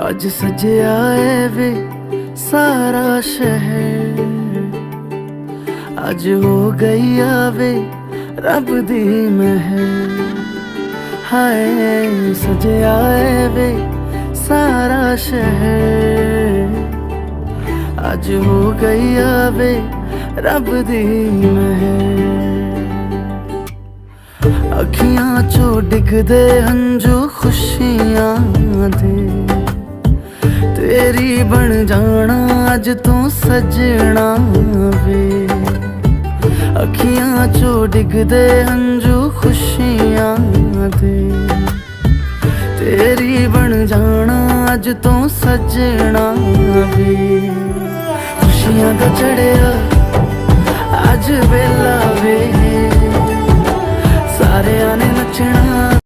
आज सजया है वे सारा शहर, आज हो गई आवे रब दी महर। हाय सजया है वे सारा शहर, आज हो गई आवे रब दी महर। अखियां चो डिगदे हंजू खुशियां दे, तेरी बन जाना अज तू सजना वे। अखियां चो डिगदे हंजू खुशियां दे, तेरी बन जाना अज तू सजना वे। खुशियां दा चढ़िया अज वेला वे, सारे ने नचना